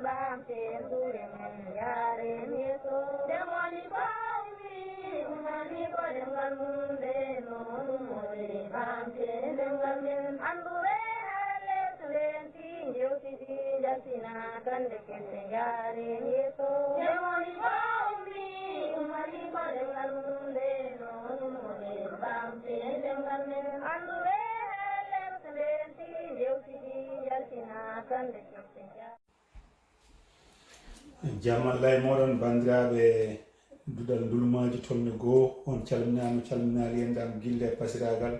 bam ten dure men yare miso demoni baumi umani ko dengal munde no mori bam ten dengal men andure hale tulenti joti di jasina kande kete yare miso demoni baumi umani ko dengal munde no mori bam ten dengal men andure hale tulenti joti di jasina kande kete jamallay moɗon bandiraɓe duɗal ndulmaji tonne goo on calminama calminali endam guille pasiragal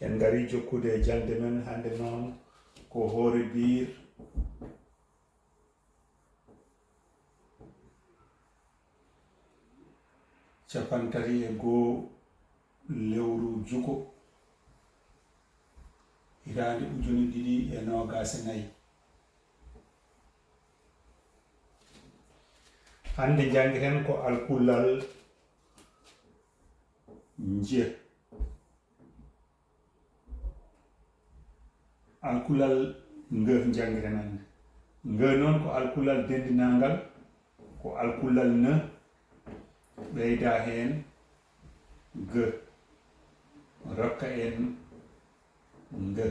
en gari jokkude jande men hande noon ko hoore bir capantati e goo lewru juko hirande ujuni ɗiɗi e nogase nayyi hande jangiten ko alkullal nje alkulal nge jangiten hande nge noon ko alkulal dendinangal ko alkulal ne ɓeyda hen ge rokka en nge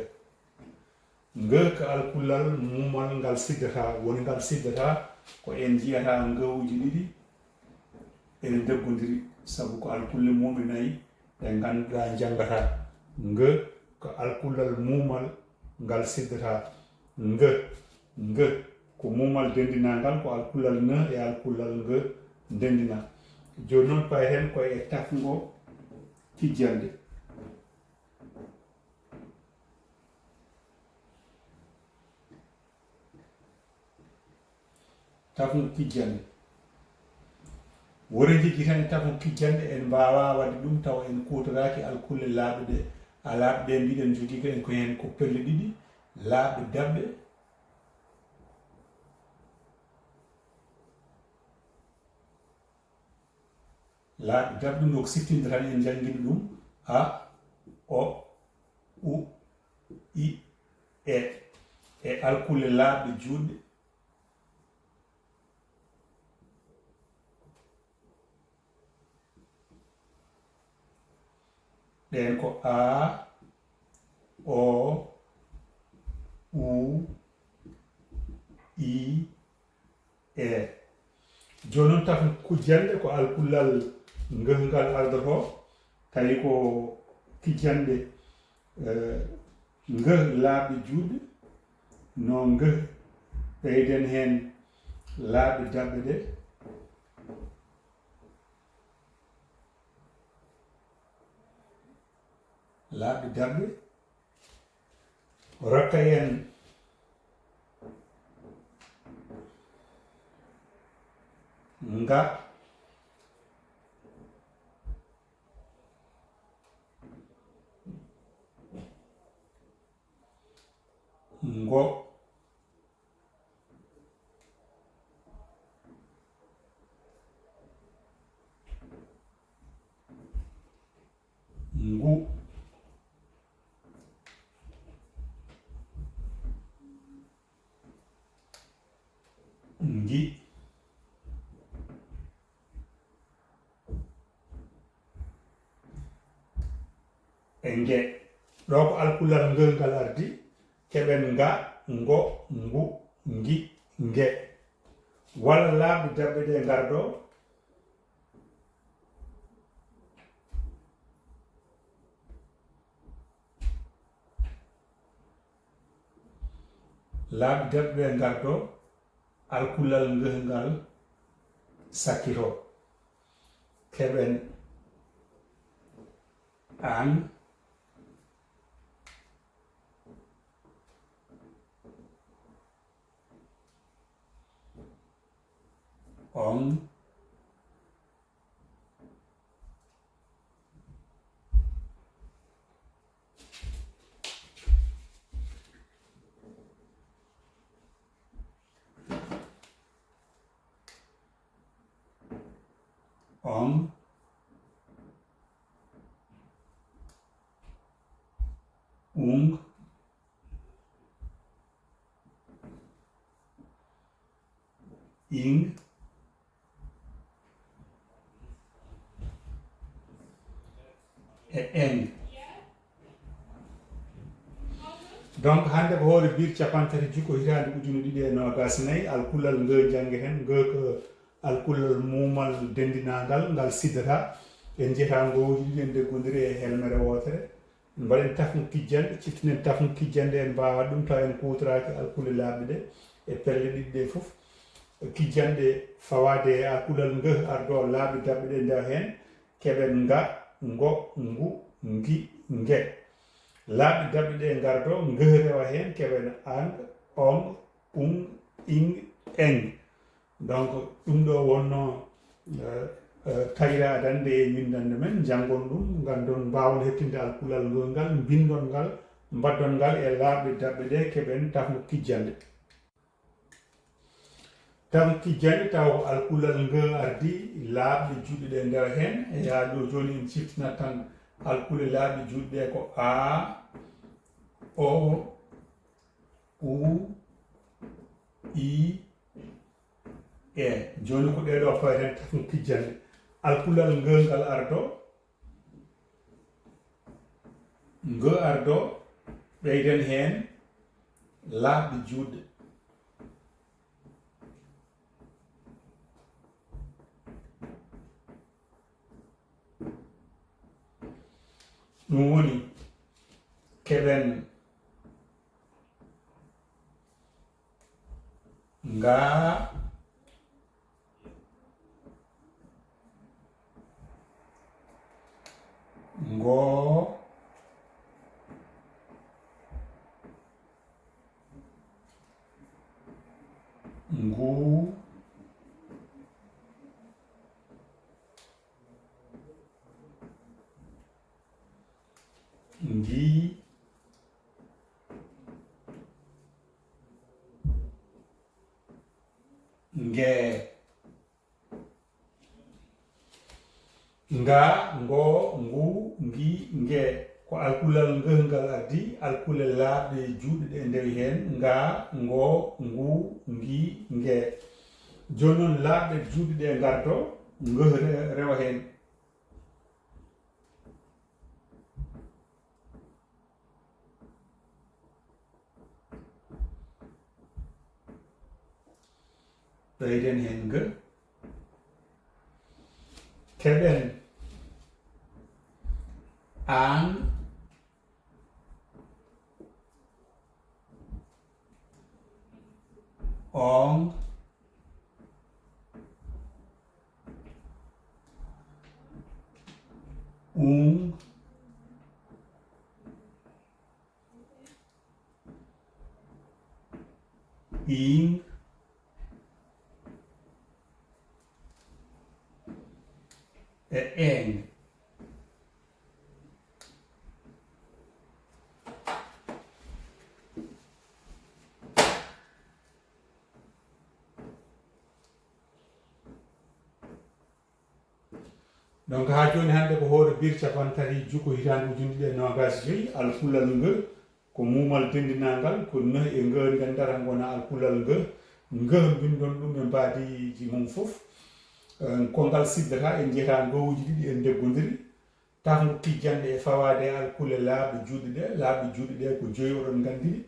ko alkulal mumal ngal siddata woni ngal siddata ko en jiyata ngawuji ɗiɗi ene deggodiri sabu ko alkulle mume nayyi ɗe ganduɗa jangata nge ko alkullal mumal ngal siddata nge ko mumal dendinangal ko alkullal ne e alkullal nge dendina joni noon payen koye tafgo kijjande tafgo kijjande wore jiggi tan e tafgo kijjande en mbawa wadde ɗum taw en kutoraki alkulle laaɓe ɗe laaɓe ɗe mbiɗen jogui ko en ko hen ko pelle ɗiɗi laaɓe dabɓe ɗum ɗo ko siftinde tan en jangguini ɗum a o u i e alkulle laaɓe juɗɗe ɗen ko a o u i e joni noon tafo kujjande ko alkullal ngal ardoto tawi ko kijjande nge laaɓe juɗɗe no nge ɓeyden hen laaɓe dabɓe ɗe laaɓe dabɓe rokka en nga ngo ngu ngi e nge ɗo ko alkullal ngel ngal ardi keɓen nga ngo ngu ngi nge walla laaɓe dabɓe ɗe garɗo laaɓe dabɓe ɗe garɗo alkullal ngel ngal sakkito keɓen an on on ung ing e eng. donc hande ko hoore bir capantati jukko hitande ujune ɗiɗi e nogas nayyi alkullal nge jangge hen nge ko alkullal mumal dendinagal ngal siddata en jeyata ngowuji ɗiɗi en deggodiri e helmere wotere mbaɗen tafno kijjande ciftinen tafno kijjande en mbawa ɗum taw en kutoraki alkulle laaɓɗe ɗe e pelle ɗiɗi ɗe foof kijjanɗe fawade e alkullal nge ardo laaɓi dabɓe ɗe ndew hen keɓen nga ngo ngu ngi nge laaɓi dabɓe ɗe gardo nge rewa hen keɓen ang ong ung ing eng. donc ɗum ɗo wonno tawira adande e windande men jangon ɗum gandon mbawon hettinde alkullal ngol ngal bindon ngal mbaddon ngal e laaɓi dabɓe ɗe keɓen tafno kijjande. tafno kijjande taw ko alkullal nge ardi laaɓi juɗɗe ɗe nder hen e yaa ɗo joni en ciftinat tan alkulle laaɓi juɗɗe ɗe ko a o u i e joni ko ɗeɗo faweten tafno kijjande alkullal ngal ardo nge ardo ɓeyden hen laaɓi juɗɗe ɗum woni keɓen nga ngo ngu ngi nge nga ngo ngu ngi nge ko alkullal ngal ardi alkulle laaɓɗe juɗɗe ɗe ndewi hen nga ngo ngu ngi nge joni noon laaɓɗe juɗɗe ɗe gardo nge rewa hen ɓeyden hen nge keɓen an ong ung ing e eng. donc ha joni hande ko hoore bir capantati jukko hitande ujune ɗiɗi e nogas joyyi alkullal nge ko mumal dendinagal ko nahi e nge ndendata gona alkullal nge nge bindon ɗum e mbadiji mum foof ko ngal siddata en jeyata ngowuji ɗiɗi en deggodiri tafgo kijjande e fawade e alkulle laaɓi juɗɗe ɗe laaɓi juɗɗe ɗe ko joyi oɗon gandiri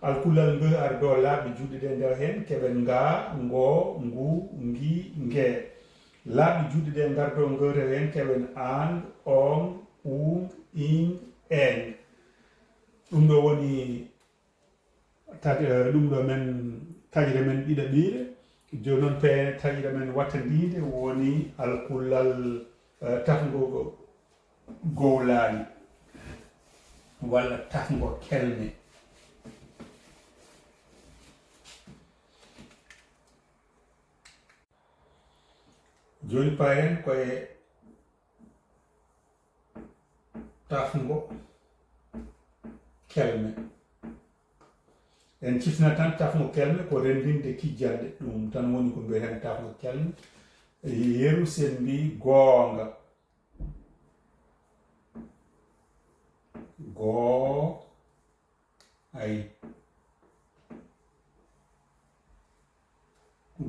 alkullal nge ardo laaɓi juɗɗe ɗe nder hen keɓen nga ngo ngu ngi nge laaɓi juɗɗe ɗe gardo ngewre hen keɓen an ong ung ing eng. ɗum ɗo woni ɗum ɗo men taƴre men ɗiɗaɓire joni noon taƴre men wattandide woni alkullal tafgo gowlani walla tafgo kelme. joni paren koye tafgo kelme en ciftina tan tafgo kelme ko rendinde kijjande ɗum tan woni ko mbiyeten tafgo kelme yeru sen mbi goonga goo ay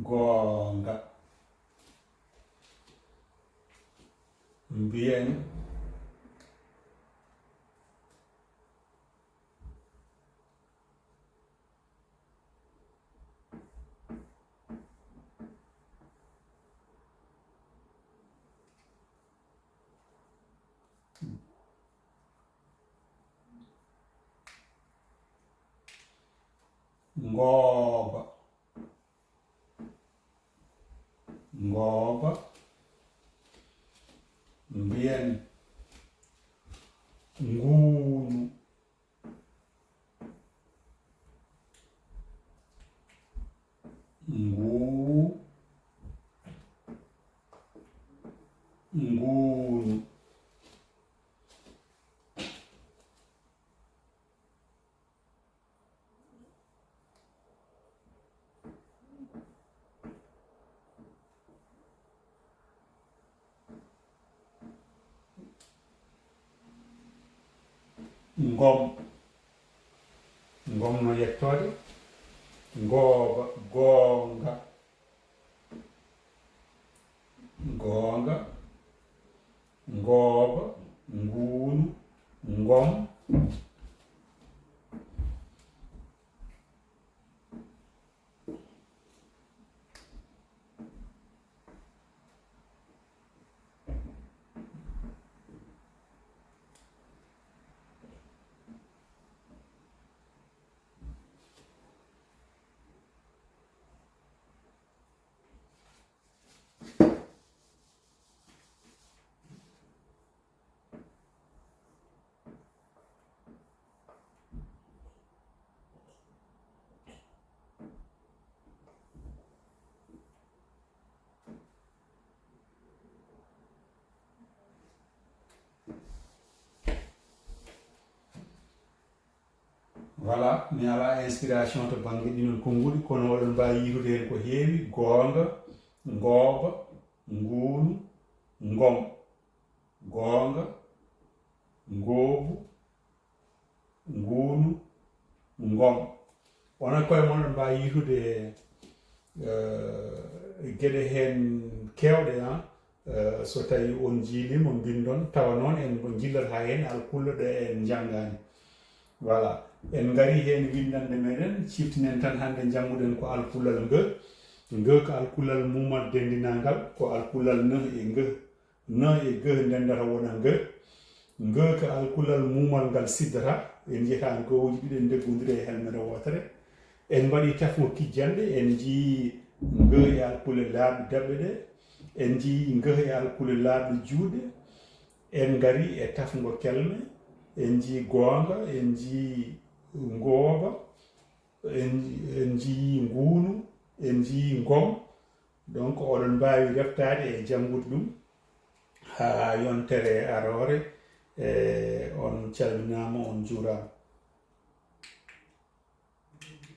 goonga mbiyen ngooba ngooba mbiyen nguunu nguunu ngom ngom no yettode ngooba goonga goonga ngooba nguunu ngom voilà mi ala inspiration to banggue ɗinon konnguli kono oɗon mbawi yiitude hen ko heewi goonga ngooba nguunu ngom goonga ngoobu nguunu ngom onon koye moon ɗon mbawi yiitude gueɗe hen kewɗe so tawi on jiilima bindon tawa noon en ko jillat ha hen alkulla ɗo en janggani voilà en ngari hen windande meɗen ciftinen tan hande jangguɗen ko alkullal nge ko alkullal mumal dendinangal ko alkullal ne e ge ndendata wona nge ko alkullal mumal ngal siddata en jiyata ngewuji ɗiɗi deggodiri e helmere wotere en mbaɗi tafgo kijjande en jii nge e alkulle laaɓi daɓɓe ɗe en jii nge e alkulle laaɓi juuɗe en ngari e tafgo kelme en jii goonga en jii ngooba en jii nguunu en jii ngom donc oɗon mbawi reftade e janngude ɗum ha yontere arore on calminama on juurama